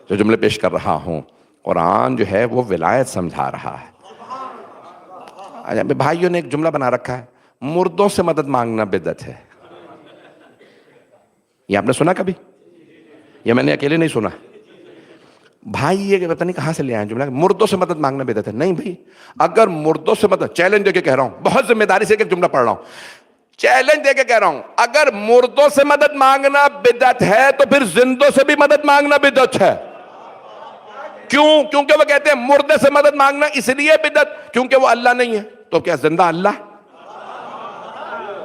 جو جملے پیش کر رہا ہوں، قرآن جو ہے وہ ولایت سمجھا رہا ہے۔ بھائیوں نے ایک جملہ بنا رکھا ہے، مردوں سے مدد مانگنا بدعت ہے۔ یہ آپ نے سنا کبھی؟ یہ میں نے اکیلے نہیں سنا۔ بھائی یہ پتہ نہیں کہاں سے لے آئے جملہ مردوں سے مدد مانگنا بدعت ہے. نہیں بھائی, اگر مردوں سے مدد, چیلنج دے کے کہہ رہا ہوں, بہت ذمہ داری سے ایک جملہ پڑھ رہا ہوں, چیلنج دے کے کہہ رہا ہوں, اگر مردوں سے مدد مانگنا بدعت ہے تو پھر زندوں سے بھی مدد مانگنا بدعت ہے. کیوں؟ کیونکہ وہ کہتے ہیں مردے سے مدد مانگنا اس لیے بدعت کیونکہ وہ اللہ نہیں ہے. تو کیا زندہ اللہ؟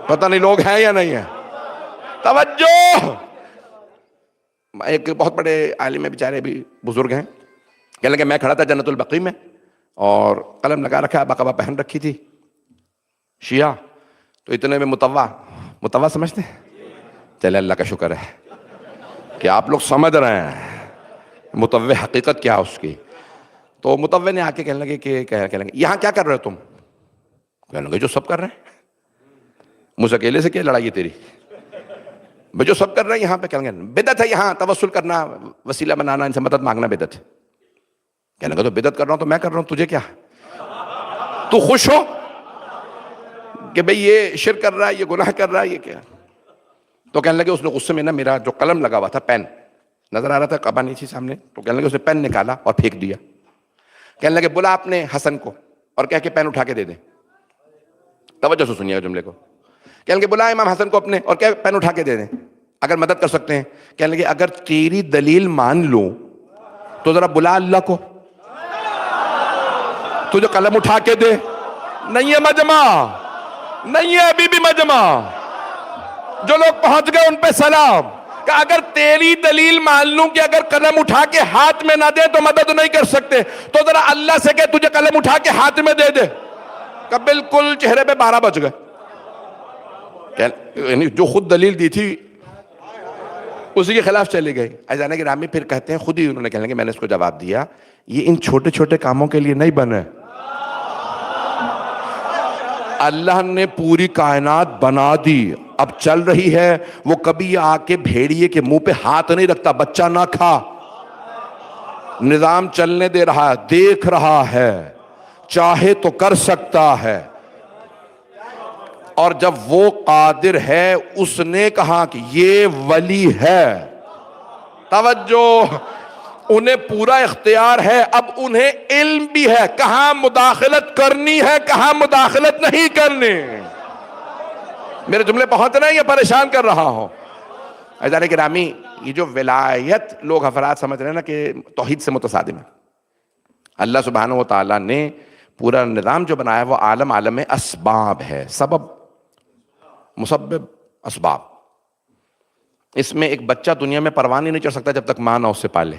پتہ نہیں لوگ ہیں یا نہیں ہیں. توجہ. ایک بہت بڑے عالم بیچارے بھی بزرگ ہیں, کہنے لگے میں کھڑا تھا جنت البقیع میں اور قلم لگا رکھا, بقبہ پہن رکھی تھی شیعہ, تو اتنے میں متوا سمجھتے ہیں؟ چلے اللہ کا شکر ہے کہ آپ لوگ سمجھ رہے ہیں متوع حقیقت کیا اس کی. تو متوع نے آ کے کہنے لگے کہنے لگے یہاں کیا کر رہے ہو تم؟ کہنے لگے جو سب کر رہے ہیں. مجھ اکیلے سے کیا لڑائی ہے تیری؟ بھائی جو سب کر رہے ہیں یہاں پہ. کہنے لگے بدعت ہے یہاں توسل کرنا, وسیلہ بنانا, ان سے مدد مانگنا بدعت ہے. کہنے لگے تو بدعت کر رہا ہوں تو میں کر رہا ہوں, تجھے کیا؟ تو خوش ہو کہ بھئی یہ شرک کر رہا ہے, یہ گناہ کر رہا ہے, یہ کیا؟ تو کہنے لگے اس نے غصے میں نا میرا جو قلم لگا ہوا تھا, پین نظر آ رہا تھا, قبا نہیں تھی سامنے, تو کہنے لگے اس نے پین نکالا اور پھینک دیا. کہنے لگے بلا اپنے حسن کو اور کہہ کے پین اٹھا کے دے دیں. توجہ سے سنیے گا جملے کو. کہنے لگے بلا امام حسن کو اپنے اور کہہ پین اٹھا کے دے دیں اگر مدد کر سکتے ہیں. کہنے لگے اگر تیری دلیل مان لوں تو ذرا بلا اللہ کو, تجھے قلم اٹھا کے دے. نہیں ہے مجمع, نہیں ہے ابھی بھی مجمع. جو لوگ پہنچ گئے ان پہ سلام. کہ اگر تیری دلیل مان لوں کہ اگر قلم اٹھا کے ہاتھ میں نہ دے تو مدد نہیں کر سکتے, تو ذرا اللہ سے کہ تجھے قلم اٹھا کے ہاتھ میں دے دے. کہ بالکل چہرے پہ 12 بج گئے. یعنی جو خود دلیل دی تھی اسی کے خلاف چلی گئی. عزیزان گرامی پھر کہتے ہیں خود ہی انہوں نے کہنے کہ میں نے اس کو جواب دیا, یہ ان چھوٹے چھوٹے کاموں کے لیے نہیں بنے. اللہ نے پوری کائنات بنا دی, اب چل رہی ہے, وہ کبھی آ کے بھیڑیے کے منہ پہ ہاتھ نہیں رکھتا, بچہ نہ کھا. نظام چلنے دے رہا ہے, دیکھ رہا ہے, چاہے تو کر سکتا ہے. اور جب وہ قادر ہے, اس نے کہا کہ یہ ولی ہے. توجہ, انہیں پورا اختیار ہے, اب انہیں علم بھی ہے کہاں مداخلت کرنی ہے کہاں مداخلت نہیں کرنی. میرے جملے پہنچ رہے ہیں یا پریشان کر رہا ہوں؟ عزیزان گرامی, یہ جو ولایت لوگ افراد سمجھ رہے ہیں نا کہ توحید سے متصادم ہے. اللہ سبحانہ و تعالیٰ نے پورا نظام جو بنایا وہ عالم اسباب ہے, سبب مسبب اسباب. اس میں ایک بچہ دنیا میں پروان ہی نہیں چڑھ سکتا جب تک ماں نہ اس سے پالے.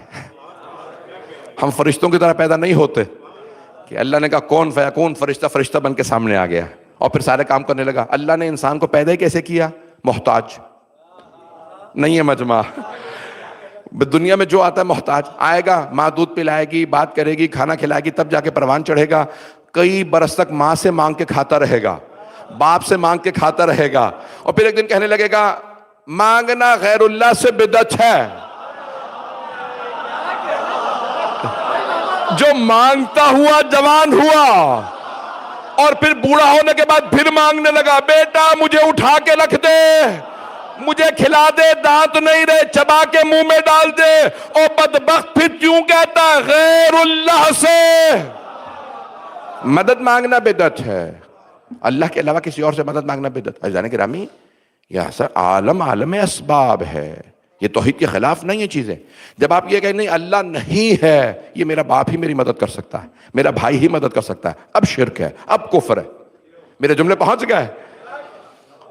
ہم فرشتوں کی طرح پیدا نہیں ہوتے کہ اللہ نے کہا کون فیکون, فرشتہ بن کے سامنے آ گیا اور پھر سارے کام کرنے لگا. اللہ نے انسان کو پیدا ہی کیسے کیا؟ محتاج. نہیں ہے مجمع. دنیا میں جو آتا ہے محتاج. آئے گا, ماں دودھ پلائے گی, بات کرے گی, کھانا کھلائے گی, تب جا کے پروان چڑھے گا. کئی برس تک ماں سے مانگ کے کھاتا رہے گا, باپ سے مانگ کے کھاتا رہے گا, اور پھر ایک دن کہنے لگے گا مانگنا غیر اللہ سے بدعت ہے. جو مانگتا ہوا جوان ہوا اور پھر بوڑھا ہونے کے بعد پھر مانگنے لگا, بیٹا مجھے اٹھا کے رکھ دے, مجھے کھلا دے, دانت نہیں رہے چبا کے منہ میں ڈال دے. او بدبخت پھر کیوں کہتا ہے غیر اللہ سے مدد مانگنا بدعت ہے, اللہ کے علاوہ کسی اور سے مدد مانگنا بدعت. عزیزان گرامی, یہ سر عالم اسباب ہے, یہ توحید کے خلاف نہیں ہے چیزیں. جب آپ یہ کہیں نہیں اللہ نہیں ہے, یہ میرا باپ ہی میری مدد کر سکتا ہے, میرا بھائی ہی مدد کر سکتا ہے, اب شرک ہے, اب کفر ہے. میرے جملے پہنچ گئے.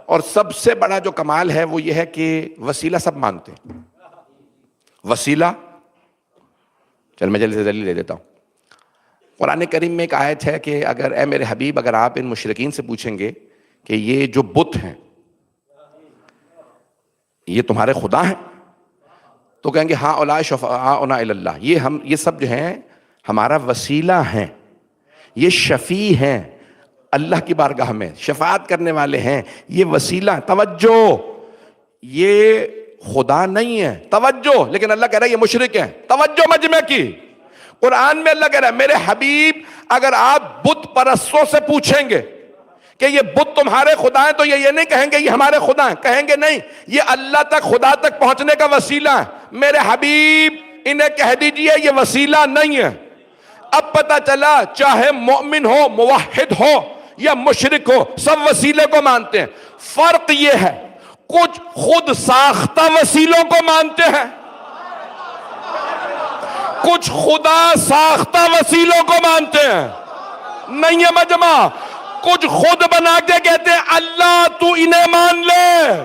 اور سب سے بڑا جو کمال ہے وہ یہ ہے کہ وسیلہ سب مانتے ہیں. وسیلہ, چل میں جلدی سے دلیل لے دیتا ہوں. قرآن کریم میں ایک آیت ہے کہ اگر اے میرے حبیب, اگر آپ ان مشرکین سے پوچھیں گے کہ یہ جو بت ہیں یہ تمہارے خدا ہیں, تو کہیں گے ہاں اولئک شفعاؤنا الی اللہ, یہ سب جو ہیں ہمارا وسیلہ ہیں, یہ شفیع ہیں اللہ کی بارگاہ میں, شفاعت کرنے والے ہیں, یہ وسیلہ. توجہ, یہ خدا نہیں ہے. توجہ, لیکن اللہ کہہ رہا ہے یہ مشرک ہیں. توجہ مجمع کی. قرآن میں اللہ کہہ رہا ہے میرے حبیب اگر آپ بت پرستوں سے پوچھیں گے کہ یہ بت تمہارے خدا ہیں, تو یہ نہیں کہیں گے یہ ہمارے خدا ہیں, کہیں گے نہیں یہ اللہ تک, خدا تک پہنچنے کا وسیلہ ہے. میرے حبیب انہیں کہہ دیجئے یہ وسیلہ نہیں ہے. اب پتہ چلا چاہے مومن ہو، موحد ہو یا مشرک ہو، سب وسیلے کو مانتے ہیں. فرق یہ ہے کچھ خود ساختہ وسیلوں کو مانتے ہیں، کچھ خدا ساختہ وسیلوں کو مانتے ہیں. نہیں ہے مجمع. کچھ خود بنا کے کہتے ہیں اللہ تو انہیں مان لے،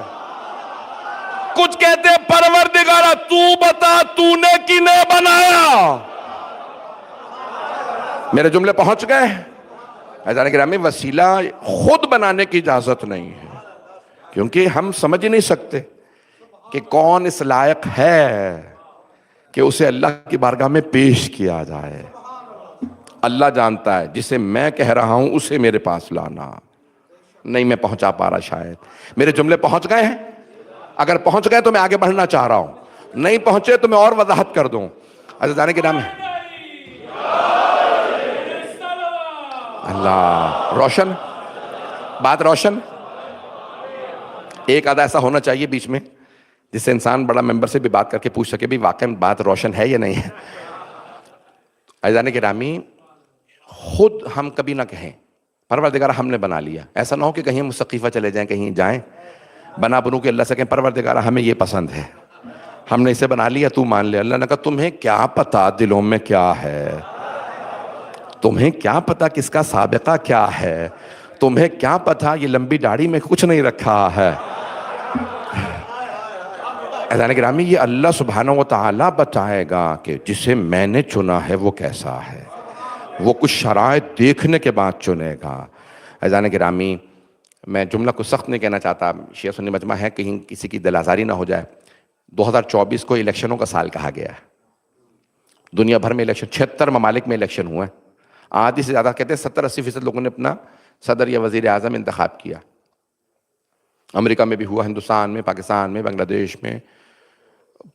کچھ کہتے ہیں پروردگارہ تو بتا تو نے کنہیں بنایا. میرے جملے پہنچ گئے؟ عزیزان گرامی، وسیلہ خود بنانے کی اجازت نہیں ہے، کیونکہ ہم سمجھ نہیں سکتے کہ کون اس لائق ہے کہ اسے اللہ کی بارگاہ میں پیش کیا جائے. اللہ جانتا ہے، جسے میں کہہ رہا ہوں اسے میرے پاس لانا. نہیں میں پہنچا پا رہا شاید. میرے جملے پہنچ گئے ہیں؟ اگر پہنچ گئے تو میں آگے بڑھنا چاہ رہا ہوں، نہیں پہنچے تو میں اور وضاحت کر دوں. عزیزان گرامی، اللہ روشن، بات روشن. ایک آدھا ایسا ہونا چاہیے بیچ میں جس سے انسان بڑا ممبر سے بھی بات کر کے پوچھ سکے بھی واقعی بات روشن ہے یا نہیں ہے. عزیزان گرامی، خود ہم کبھی نہ کہیں پروردگار ہم نے بنا لیا. ایسا نہ ہو کہ کہیں ہم سقیفہ چلے جائیں، کہیں جائیں بنا بنو کہ اللہ سے کہیں پروردگار ہمیں یہ پسند ہے، ہم نے اسے بنا لیا تو مان لے. اللہ نے کہا تمہیں کیا پتا دلوں میں کیا ہے، تمہیں کیا پتا کس کا سابقہ کیا ہے، تمہیں کیا پتا یہ لمبی داڑھی میں کچھ نہیں رکھا ہے. عزیزان گرامی، یہ اللہ سبحانہ و تعالیٰ بتائے گا کہ جسے میں نے چنا ہے وہ کیسا ہے. وہ کچھ شرائط دیکھنے کے بعد چنے گا. عزیزان گرامی، میں جملہ کو سخت نہیں کہنا چاہتا، شیعہ سنی مجمع ہے، کہیں کسی کی دل آزاری نہ ہو جائے. 2024 کو الیکشنوں کا سال کہا گیا ہے. دنیا بھر میں الیکشن، 76 ممالک میں الیکشن ہوئے ہیں. آدھی سے زیادہ کہتے ہیں 70-80% لوگوں نے اپنا صدر یا وزیر اعظم انتخاب کیا. امریکہ میں بھی ہوا، ہندوستان میں، پاکستان میں، بنگلہ دیش میں،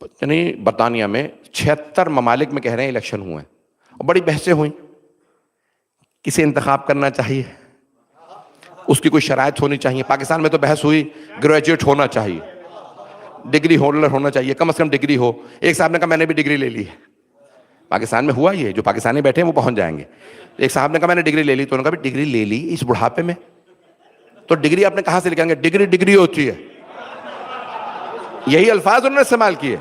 یعنی برطانیہ میں 76 ممالک میں کہہ رہے ہیں الیکشن ہوئے ہیں. اور بڑی بحثیں ہوئیں، کسے انتخاب کرنا چاہیے، اس کی کوئی شرائط ہونی چاہیے. پاکستان میں تو بحث ہوئی گریجویٹ ہونا چاہیے، ڈگری ہولڈر ہونا چاہیے، کم از کم ڈگری ہو. ایک صاحب نے کہا میں نے بھی ڈگری لے لی ہے. پاکستان میں ہوا یہ، جو پاکستانی بیٹھے ہیں وہ پہنچ جائیں گے. ایک صاحب نے کہا میں نے ڈگری لے لی، تو انہوں نے کہا ڈگری لے لی اس بڑھاپے میں، تو ڈگری آپ نے کہاں سے لکھیں گے؟ ڈگری ہوتی ہے. یہی الفاظ انہوں نے استعمال کیے.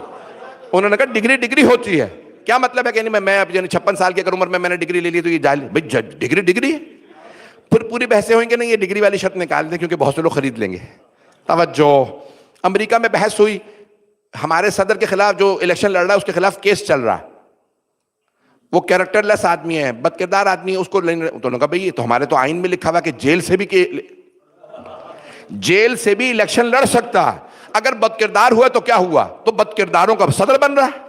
انہوں نے کہا ڈگری ہوتی ہے. کیا مطلب ہے کہ میں اب 56 سال کی اگر عمر میں نے ڈگری لے لی تو یہ جائل بھائی ڈگری ہے. پھر پوری بحثیں ہوئیں کہ نہیں یہ ڈگری والی شرط نکال دیں کیونکہ بہت سے لوگ خرید لیں گے. توجہ، امریکہ میں بحث ہوئی، ہمارے صدر کے خلاف جو الیکشن لڑ رہا ہے اس کے خلاف کیس چل رہا ہے، وہ کیریکٹر لیس آدمی ہے، بد کردار آدمی ہے، اس کو تو نے کہا بھئی یہ تو ہمارے تو آئین میں لکھا ہوا کہ جیل سے بھی الیکشن لڑ سکتا ہے. اگر بد کردار ہوا تو کیا ہوا؟ تو بد کرداروں کا صدر بن رہا ہے.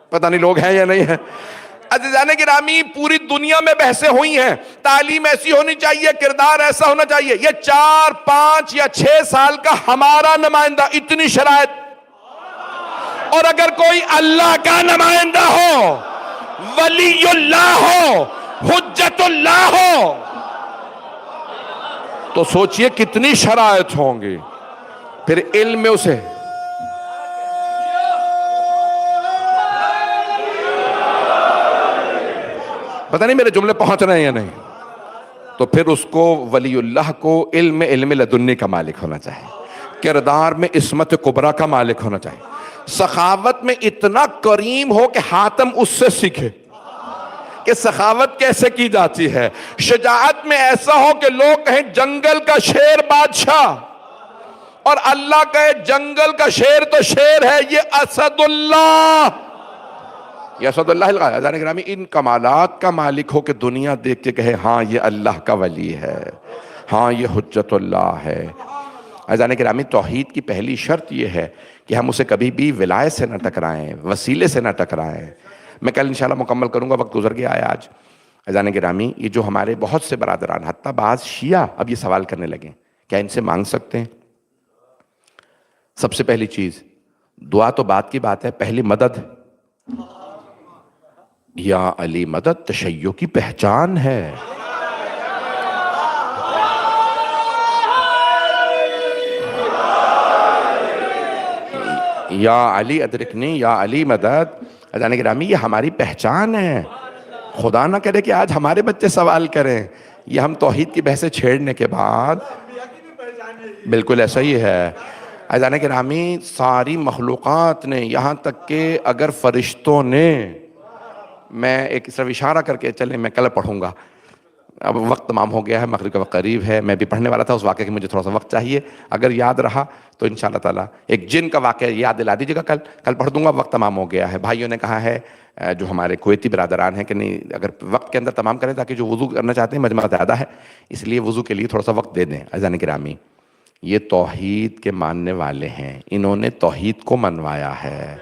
پتہ نہیں لوگ ہیں یا نہیں ہیں. عزیزان گرامی، پوری دنیا میں بحثیں ہوئی ہیں. تعلیم ایسی ہونی چاہیے، کردار ایسا ہونا چاہیے. یہ 4 5 یا 6 سال کا ہمارا نمائندہ، اتنی شرائط. اور اگر کوئی اللہ کا نمائندہ ہو، ولی اللہ ہو، حجت اللہ ہو، تو سوچئے کتنی شرائط ہوں گی. پھر علم میں اسے پتہ نہیں میرے جملے پہنچ رہے ہیں یا نہیں. تو پھر اس کو ولی اللہ کو علم لدنی کا مالک ہونا چاہیے، کردار میں عصمت کبریٰ کا مالک ہونا چاہیے، سخاوت میں اتنا کریم ہو کہ حاتم اس سے سیکھے کہ سخاوت کیسے کی جاتی ہے. شجاعت میں ایسا ہو کہ لوگ کہیں جنگل کا شیر بادشاہ، اور اللہ کہے جنگل کا شیر تو شیر ہے، یہ اسد اللہ، یہ اسد اللہ الغالب. عزیزان گرامی، ان کمالات کا مالک ہو کہ دنیا دیکھ کے کہے ہاں یہ اللہ کا ولی ہے، ہاں یہ حجت اللہ ہے. عزیزان گرامی، توحید کی پہلی شرط یہ ہے کہ ہم اسے کبھی بھی ولایت سے نہ ٹکرائیں، وسیلے سے نہ ٹکرائیں. میں کل انشاءاللہ مکمل کروں گا، وقت گزر گیا ہے آج. عزیزان گرامی، یہ جو ہمارے بہت سے برادران، حتیٰ بعض شیعہ اب یہ سوال کرنے لگے کیا ان سے مانگ سکتے ہیں؟ سب سے پہلی چیز، دعا تو بات کی بات ہے، پہلی مدد. یا علی مدد تشیع کی پہچان ہے. یا علی ادرکنی، یا علی مدد. عزیزان گرامی یہ ہماری پہچان ہے. خدا نہ کرے کہ آج ہمارے بچے سوال کریں. یہ ہم توحید کی بحثیں چھیڑنے کے بعد بالکل ایسا ہی ہے. عزیزان گرامی ساری مخلوقات نے، یہاں تک کہ اگر فرشتوں نے، میں ایک صرف اشارہ کر کے چلیں، میں کل پڑھوں گا، اب وقت تمام ہو گیا ہے، مغرب کا وقت قریب ہے. میں بھی پڑھنے والا تھا اس واقعے کی، مجھے تھوڑا سا وقت چاہیے. اگر یاد رہا تو انشاءاللہ تعالیٰ ایک جن کا واقعہ یاد دلا دیجیے گا. کل پڑھ دوں گا، وقت تمام ہو گیا ہے. بھائیوں نے کہا ہے جو ہمارے کویتی برادران ہیں کہ نہیں، اگر وقت کے اندر تمام کریں تاکہ جو وضو کرنا چاہتے ہیں، مجمع زیادہ ہے اس لیے وضو کے لیے تھوڑا سا وقت دے دیں. عزیزان گرامی یہ توحید کے ماننے والے ہیں، انہوں نے توحید کو منوایا ہے.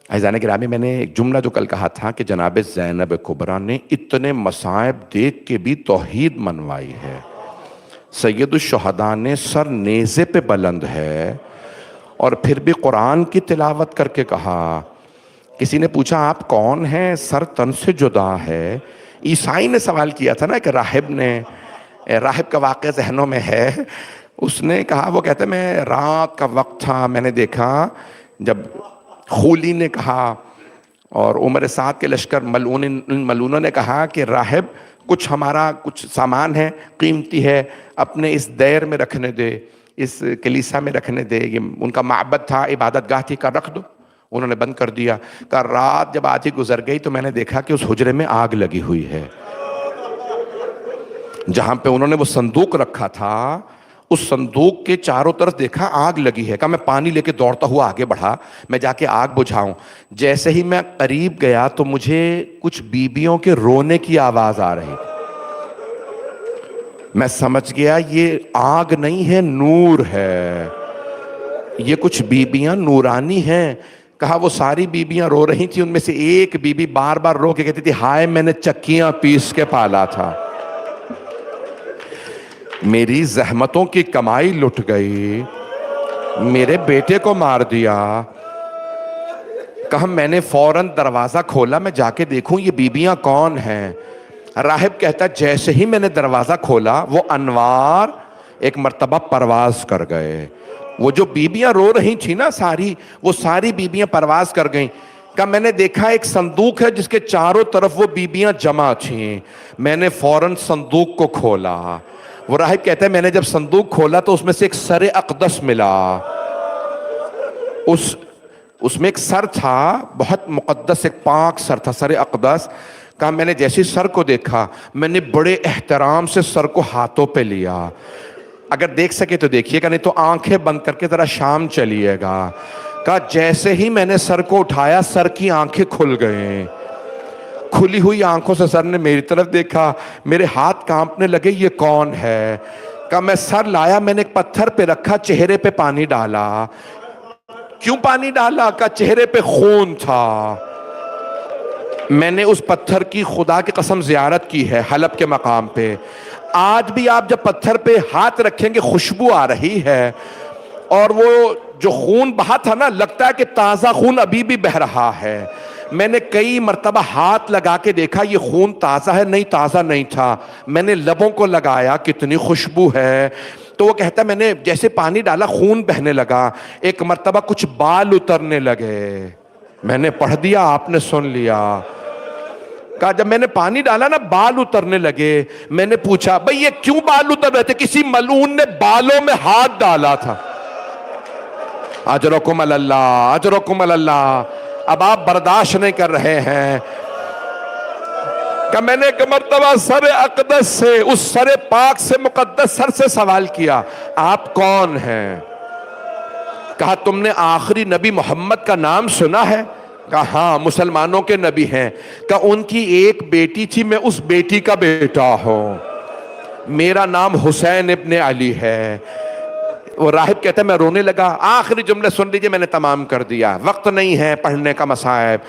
عزیزان گرامی میں نے ایک جملہ جو کل کہا تھا کہ جناب زینب کبریٰ نے اتنے مصائب دیکھ کے بھی توحید منوائی ہے. سید الشہداء نے سر نیزے پہ بلند ہے اور پھر بھی قرآن کی تلاوت کر کے کہا. کسی نے پوچھا آپ کون ہیں؟ سر تن سے جدا ہے. عیسائی نے سوال کیا تھا نا کہ راہب کا واقعہ ذہنوں میں ہے. اس نے کہا، وہ کہتے میں رات کا وقت تھا، میں نے دیکھا جب خولی نے کہا اور عمر سعد کے لشکر ملعونوں نے کہا کہ راہب کچھ ہمارا کچھ سامان ہے قیمتی ہے، اپنے اس دیر میں رکھنے دے، اس کلیسا میں رکھنے دے. یہ ان کا معبد تھا، عبادت گاہ تھی، کا رکھ دو. انہوں نے بند کر دیا. کہ رات جب آدھی گزر گئی تو میں نے دیکھا کہ اس حجرے میں آگ لگی ہوئی ہے. جہاں پہ انہوں نے وہ صندوق رکھا تھا اس صندوق کے چاروں طرف دیکھا آگ لگی ہے. کہا میں پانی لے کے دوڑتا ہوا آگے بڑھا، میں جا کے آگ بجھاؤں. جیسے ہی میں قریب گیا تو مجھے کچھ بیبیوں کے رونے کی آواز آ رہی تھی. میں سمجھ گیا یہ آگ نہیں ہے، نور ہے. یہ کچھ بیبیاں نورانی ہیں. کہا وہ ساری بیبیاں رو رہی تھیں، ان میں سے ایک بیوی بار بار رو کے کہتی تھی ہائے میں نے چکیاں پیس کے پالا تھا، میری زحمتوں کی کمائی لٹ گئی، میرے بیٹے کو مار دیا. کہا میں نے فوراً دروازہ کھولا، میں جا کے دیکھوں یہ بیبیاں کون ہیں. راہب کہتا جیسے ہی میں نے دروازہ کھولا وہ انوار ایک مرتبہ پرواز کر گئے. وہ جو بیبیاں رو رہی تھیں نا ساری، وہ ساری بیبیاں پرواز کر گئیں. کہ میں نے دیکھا ایک صندوق ہے جس کے چاروں طرف وہ بیبیاں جمع تھیں. میں نے فوراً صندوق کو کھولا. وہ راہب کہتا ہے میں نے جب صندوق کھولا تو اس میں سے ایک سر اقدس ملا. اس میں ایک سر تھا، بہت مقدس ایک پاک سر تھا، سر اقدس. کہا میں نے جیسے سر کو دیکھا میں نے بڑے احترام سے سر کو ہاتھوں پہ لیا. اگر دیکھ سکے تو دیکھیے گا، نہیں تو آنکھیں بند کر کے ذرا شام چلیے گا. کہا جیسے ہی میں نے سر کو اٹھایا سر کی آنکھیں کھل گئیں. کھلی ہوئی آنکھوں سے سر نے میری طرف دیکھا، میرے ہاتھ کانپنے لگے یہ کون ہے. کہا میں سر لایا، میں نے ایک پتھر پہ رکھا، چہرے پہ پانی ڈالا. کیوں پانی ڈالا؟ کہا چہرے پہ خون تھا. میں نے اس پتھر کی خدا کی قسم زیارت کی ہے حلب کے مقام پہ. آج بھی آپ جب پتھر پہ ہاتھ رکھیں گے خوشبو آ رہی ہے، اور وہ جو خون بہا تھا نا لگتا ہے کہ تازہ خون ابھی بھی بہ رہا ہے. میں نے کئی مرتبہ ہاتھ لگا کے دیکھا یہ خون تازہ ہے، نہیں تازہ نہیں تھا. میں نے لبوں کو لگایا، کتنی خوشبو ہے. تو وہ کہتا ہے میں نے جیسے پانی ڈالا خون بہنے لگا. ایک مرتبہ کچھ بال اترنے لگے. میں نے پڑھ دیا، آپ نے سن لیا. کہا جب میں نے پانی ڈالا نا بال اترنے لگے. میں نے پوچھا بھئی یہ کیوں بال اتر رہے تھے؟ کسی ملعون نے بالوں میں ہاتھ ڈالا تھا. اجرکم اللہ، اجرکم اللہ. اب آپ برداشت نہیں کر رہے ہیں. کہ میں نے ایک مرتبہ سر اقدس سے، اس سر پاک سے، مقدس سر سے سوال کیا آپ کون ہیں؟ کہا تم نے آخری نبی محمد کا نام سنا ہے؟ کہا ہاں مسلمانوں کے نبی ہیں. کہا ان کی ایک بیٹی تھی، میں اس بیٹی کا بیٹا ہوں، میرا نام حسین ابن علی ہے. وہ راہب کہتا ہے میں رونے لگا. آخری جملے سن لیجئے، میں نے تمام کر دیا، وقت نہیں ہے پڑھنے کا مصائب.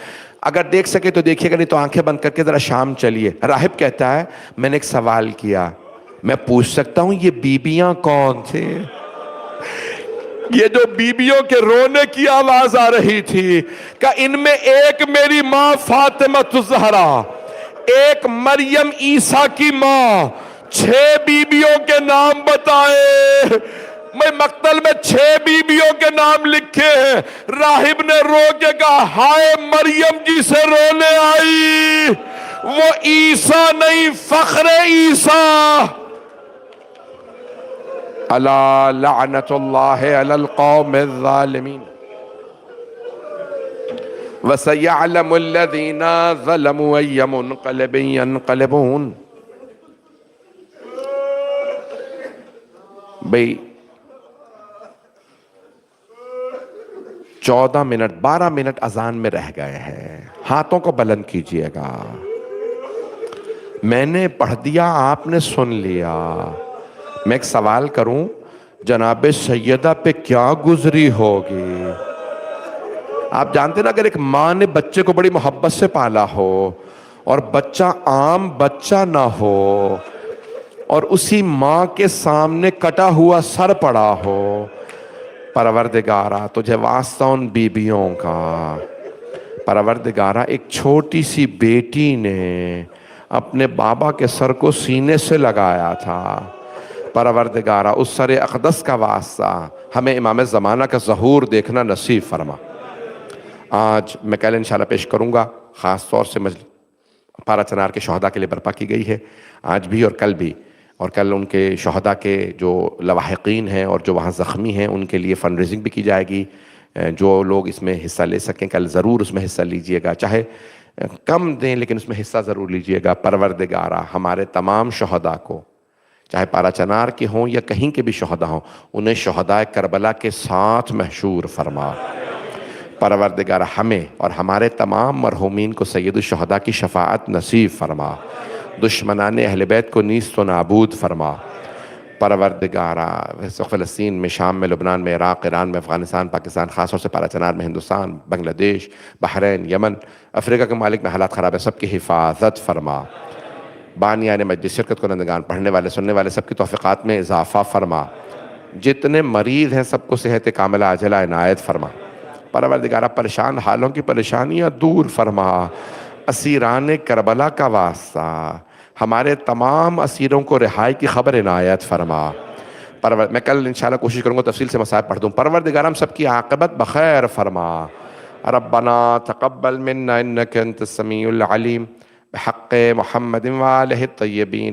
اگر دیکھ سکے تو دیکھیے گا، نہیں تو آنکھیں بند کر کے ذرا شام چلیے. راہب کہتا ہے میں نے ایک سوال کیا، میں پوچھ سکتا ہوں یہ بیبیاں کون تھے؟ یہ جو بیبیوں کے رونے کی آواز آ رہی تھی، کہ ان میں ایک میری ماں فاطمہ الزہرا، ایک مریم عیسیٰ کی ماں. 6 بیبیوں کے نام بتائے. میں مقتل میں 6 بیویوں کے نام لکھے ہیں. راہب نے رو کے کہا ہائے مریم جی سے رونے آئی، وہ عیسیٰ نہیں فخر عیسیٰ. الا لعنت اللہ علی القوم الظالمین وسيعلم الذين ظلموا أي منقلب ينقلبون. بھئی 14 منٹ 12 منٹ اذان میں رہ گئے ہیں. ہاتھوں کو بلند کیجئے گا. میں نے پڑھ دیا، آپ نے سن لیا. میں ایک سوال کروں، جناب سیدہ پہ کیا گزری ہوگی؟ آپ جانتے نا، اگر ایک ماں نے بچے کو بڑی محبت سے پالا ہو اور بچہ عام بچہ نہ ہو اور اسی ماں کے سامنے کٹا ہوا سر پڑا ہو، پروردگارہ تجھے واسطہ ان بیبیوں کا. پروردگارہ ایک چھوٹی سی بیٹی نے اپنے بابا کے سر کو سینے سے لگایا تھا. پروردگارہ اس سر اقدس کا واسطہ ہمیں امام زمانہ کا ظہور دیکھنا نصیب فرما. آج میں کل انشاءاللہ پیش کروں گا، خاص طور سے پارا چنار کے شہداء کے لیے برپا کی گئی ہے، آج بھی اور کل بھی. اور کل ان کے شہداء کے جو لواحقین ہیں اور جو وہاں زخمی ہیں ان کے لیے فنڈ ریزنگ بھی کی جائے گی. جو لوگ اس میں حصہ لے سکیں کل ضرور اس میں حصہ لیجئے گا، چاہے کم دیں لیکن اس میں حصہ ضرور لیجئے گا. پروردگارہ ہمارے تمام شہداء کو، چاہے پارا چنار کے ہوں یا کہیں کے بھی شہداء ہوں، انہیں شہداء کربلا کے ساتھ محشور فرما. پروردگار ہمیں اور ہمارے تمام مرحومین کو سید الشہداء کی شفاعت نصیب فرما. دشمنان اہل بیت کو نیست و نابود فرما. پروردگارہ فلسطین میں، شام میں، لبنان میں، عراق، ایران میں، افغانستان، پاکستان، خاص طور سے پارا چنار میں، ہندوستان، بنگلہ دیش، بحرین، یمن، افریقہ کے ممالک میں حالات خراب ہے، سب کی حفاظت فرما. بانیان مجلس، شرکت کنندگان، پڑھنے والے سننے والے سب کی توفیقات میں اضافہ فرما. جتنے مریض ہیں سب کو صحت کاملہ عاجلہ عنایت فرما. پروردگارہ پریشان حالوں کی پریشانیاں دور فرما. اسیران کربلا کا واسطہ ہمارے تمام اسیروں کو رہائی کی خبر عنایت فرما. میں کل انشاءاللہ کوشش کروں گا تفصیل سے مسائل پڑھ دوں. پروردگارہ ہم سب کی عاقبت بخیر فرما. ربنا تقبل منا انک انت السمیع العلیم بحق محمد وآلہ الطیبین